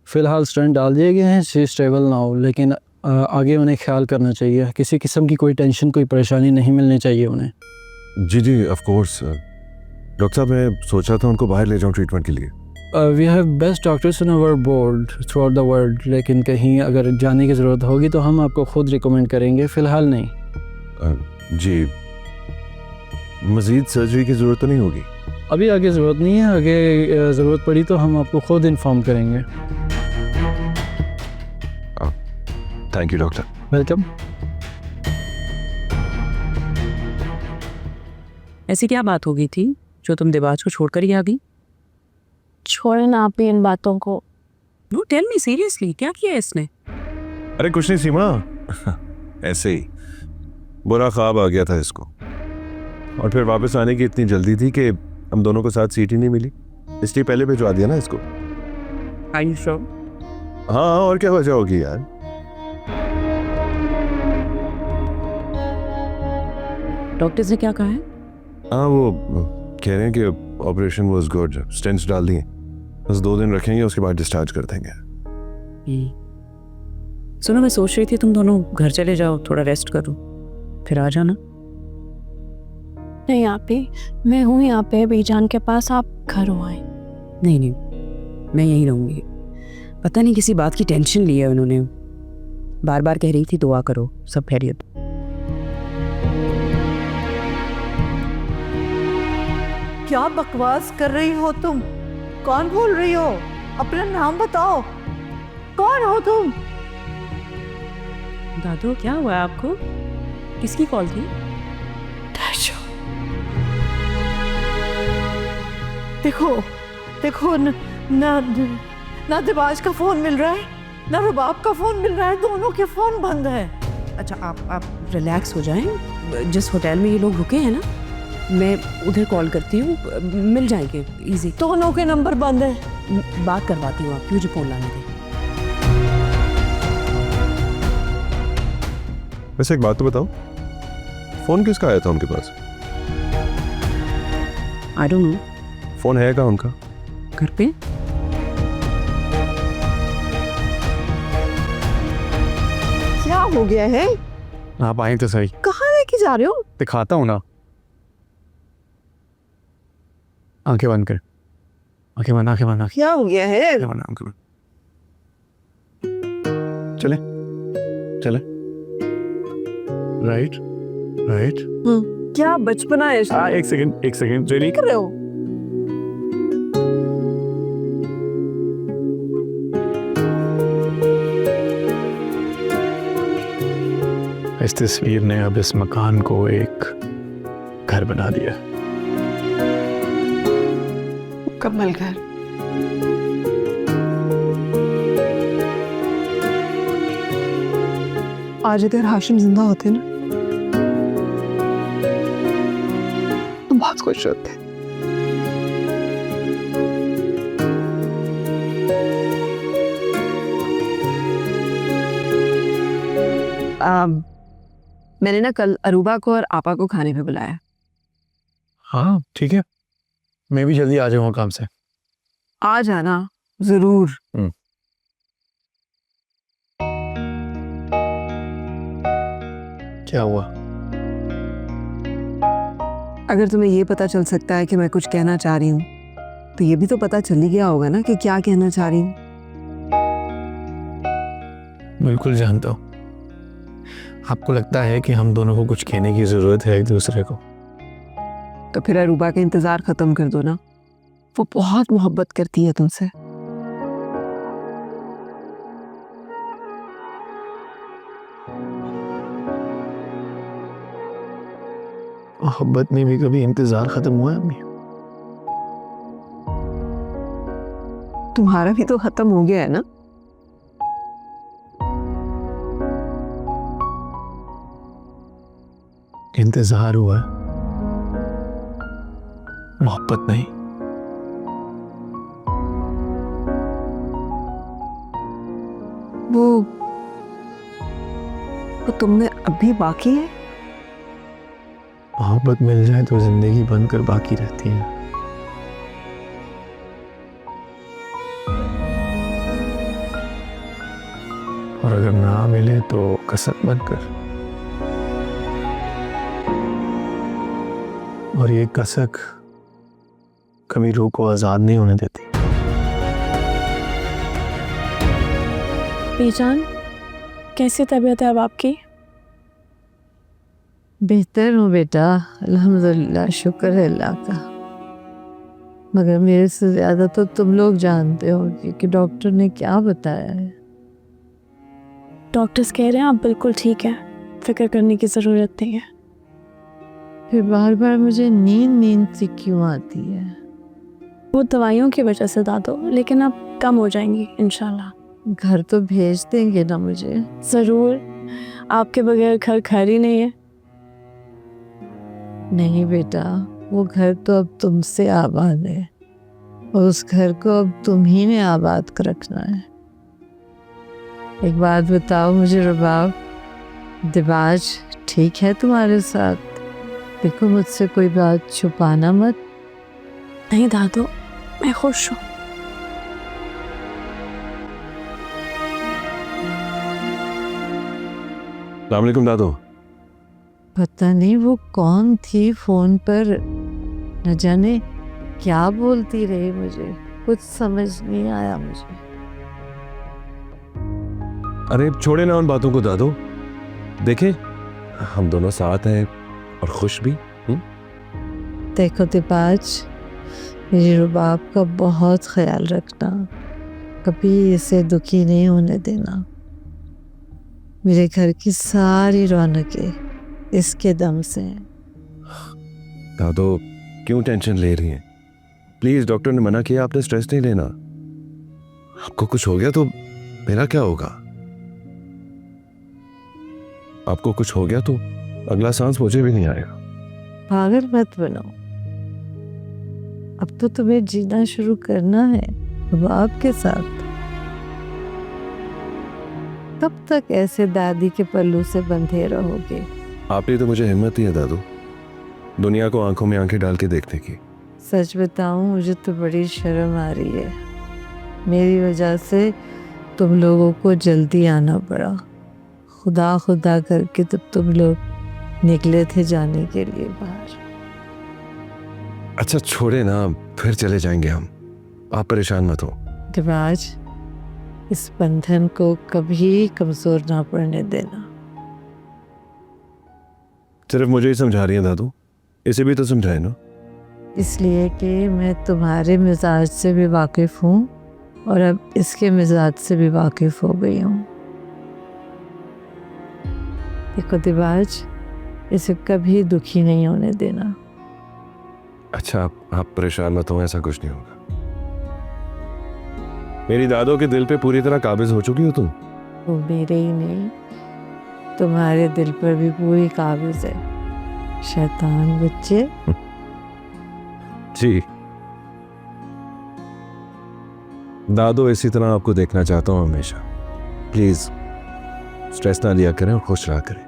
फ़िलहाल स्टेंट डाल दिए गए हैं, शी स्टेबल ना हो, लेकिन आगे उन्हें ख्याल करना चाहिए। किसी किस्म की कोई टेंशन, कोई परेशानी नहीं मिलनी चाहिए उन्हें। जी जी ऑफ कोर्स। डॉक्टर साहब मैं सोच रहा था उनको बाहर ले जाऊं ट्रीटमेंट के लिए। We have best doctors in our board throughout the world, लेकिन कहीं अगर जाने की ज़रूरत होगी तो हम आपको ख़ुद रिकमेंड करेंगे, फ़िलहाल नहीं। जी, मज़ीद सर्जरी की ज़रूरत तो नहीं होगी? अभी आगे ज़रूरत नहीं है, आगे ज़रूरत पड़ी तो हम आपको ख़ुद इन्फॉर्म करेंगे। Thank you doctor. वेलकम। ऐसी क्या बात हो गई थी जो तुम दिवाज को छोड़कर ही आ गई? छोड़े ना आप इन बातों को। नो टेल मी सीरियसली, क्या किया इसने? अरे कुछ नहीं सीमा, ऐसे ही बुरा ख्वाब आ गया था इसको, और फिर वापस आने की इतनी जल्दी थी कि हम दोनों को साथ सीट ही नहीं मिली, इसलिए पहले भिजवा दिया ना इसको। Are you sure? हाँ, और क्या वजह होगी यार। डॉक्टर्स ने क्या कहा है? हाँ, वो कह रहे हैं कि ऑपरेशन वाज गुड, स्टेंट्स डाल दिए, बस 2 दिन रखेंगे, उसके बाद डिस्चार्ज कर देंगे। सुनो, मैं सोच रही थी तुम दोनों घर चले जाओ, थोड़ा रेस्ट करो, फिर आ जाना। नहीं आप ही, मैं हूँ यहाँ पे बीजान के पास, आप घर हो आए। नहीं नहीं, मैं यहीं रहूंगी। पता नहीं किसी बात की टेंशन ली है उन्होंने, बार बार कह रही थी दुआ करो, सब खैरियत। क्या बकवास कर रही हो तुम? कौन बोल रही हो? अपना नाम बताओ, कौन हो तुम? दादू क्या हुआ आपको? किसकी कॉल थी? देखो देखो, ना दिवाज का फोन मिल रहा है, ना रुबाब का फोन मिल रहा है, दोनों के फोन बंद है। अच्छा आप रिलैक्स हो जाएं, जिस होटल में ये लोग रुके हैं ना, मैं उधर कॉल करती हूँ, मिल जाएंगे इजी। दोनों के नंबर बंद है। बात करवाती हूँ, आप मुझे फोन लाने दें। वैसे एक बात तो बताओ, फोन किसका आया था उनके पास? I don't know. फोन है कहाँ उनका? घर पे। क्या हो गया है? आप आए तो सही। कहाँ लेके जा रहे हो? दिखाता हूँ ना। आंखें बंद कर, आंखें बंद, आंखें बंद, क्या हो गया है? आंखें बंद, आंखें बंद। चले चले, राइट राइट। क्या बचपना है? एक सेकंड रेडी कर रहे हो? इस तस्वीर ने अब इस मकान को एक घर बना दिया। मुकम्मल घर। आज अगर हाशिम जिंदा होते ना तो बहुत खुश होते। मैंने ना कल अरूबा को और आपा को खाने पे बुलाया। हाँ ठीक है, मैं भी जल्दी आ जाऊँगा काम से। आ जाना जरूर। क्या हुआ? अगर तुम्हें ये पता चल सकता है कि मैं कुछ कहना चाह रही हूँ, तो ये भी तो पता चल ही गया होगा ना कि क्या कहना चाह रही हूँ। बिल्कुल जानता हूँ। आपको लगता है कि हम दोनों को कुछ कहने की जरूरत है एक दूसरे को। तो फिर अरूबा का इंतजार खत्म कर दो ना, वो बहुत मोहब्बत करती है तुमसे। मोहब्बत में भी कभी इंतजार खत्म हुआ है अम्मी? तुम्हारा भी तो खत्म हो गया है ना। इंतजार हुआ है, मोहब्बत नहीं। वो तुमने अभी बाकी है। मोहब्बत मिल जाए तो जिंदगी बनकर बाकी रहती है। और अगर ना मिले तो कसक मत कर, और ये कसक कभी रूह को आज़ाद नहीं होने देती। बीजान, कैसी तबीयत है अब आपकी? बेहतर हूँ बेटा, अल्हम्दुलिल्लाह, शुक्र है अल्लाह का। मगर मेरे से ज़्यादा तो तुम लोग जानते हो कि डॉक्टर ने क्या बताया है। डॉक्टर्स कह रहे हैं आप बिल्कुल ठीक हैं, फिक्र करने की ज़रूरत नहीं है। फिर बार बार मुझे नींद सी क्यों आती है? वो दवाइयों की वजह से दादो, लेकिन अब कम हो जाएंगी इंशाल्लाह। घर तो भेज देंगे ना मुझे? ज़रूर, आपके बगैर घर घर ही नहीं है। नहीं बेटा, वो घर तो अब तुमसे आबाद है और उस घर को अब तुम ही ने आबाद कर रखना है। एक बात बताओ मुझे रुबाब, दिबाज ठीक है तुम्हारे साथ? देखो मुझसे कोई बात छुपाना मत। नहीं दादो, मैं खुश हूँ। अस्सलाम वालेकुम दादो। पता नहीं वो कौन थी फोन पर, न जाने क्या बोलती रही, मुझे कुछ समझ नहीं आया मुझे। अरे छोड़े ना उन बातों को दादो, देखें हम दोनों साथ हैं और खुश भी। देखो दिबाज, मेरी रुबाब का बहुत ख्याल रखना, कभी इसे दुखी नहीं होने देना। मेरे घर की सारी रौनकें इसके दम से हैं। दादो क्यों टेंशन ले रही हैं? प्लीज, डॉक्टर ने मना किया, आपने स्ट्रेस नहीं लेना। आपको कुछ हो गया तो मेरा क्या होगा? आपको कुछ हो गया तो अगला सांस मुझे भी नहीं आएगा। पागल मत बनो, अब तो तुम्हें जीना शुरू करना है रुबाब के साथ। कब तक ऐसे दादी के पल्लू से बंधे रहोगे? आपने तो मुझे हिम्मत दी है दादू, दुनिया को आंखों में आंखें डाल के देखने की। सच बताऊं, मुझे तो बड़ी शर्म आ रही है। मेरी वजह से तुम लोगों को जल्दी आना पड़ा। खुदा खुदा करके तब तुम लोग निकले थे जाने के लिए बाहर। अच्छा छोड़े ना, फिर चले जाएंगे हम, आप परेशान मत हो। दिबाज, इस बंधन को कभी कमजोर ना पड़ने देना। सिर्फ मुझे ही समझा रही हैं दादू, इसे भी तो समझाए ना। इसलिए कि मैं तुम्हारे मिजाज से भी वाकिफ़ हूँ और अब इसके मिजाज से भी वाकिफ़ हो गई हूँ। देखो दिबाज, इसे कभी दुखी नहीं होने देना। अच्छा आप परेशान मत हो, ऐसा कुछ नहीं होगा। मेरी दादो के दिल पे पूरी तरह काबिज हो चुकी हो तुम। वो मेरे ही नहीं, तुम्हारे दिल पर भी पूरी काबिज है, शैतान बच्चे। जी दादो, इसी तरह आपको देखना चाहता हूँ हमेशा। प्लीज स्ट्रेस ना लिया करें और खुश रहा करें।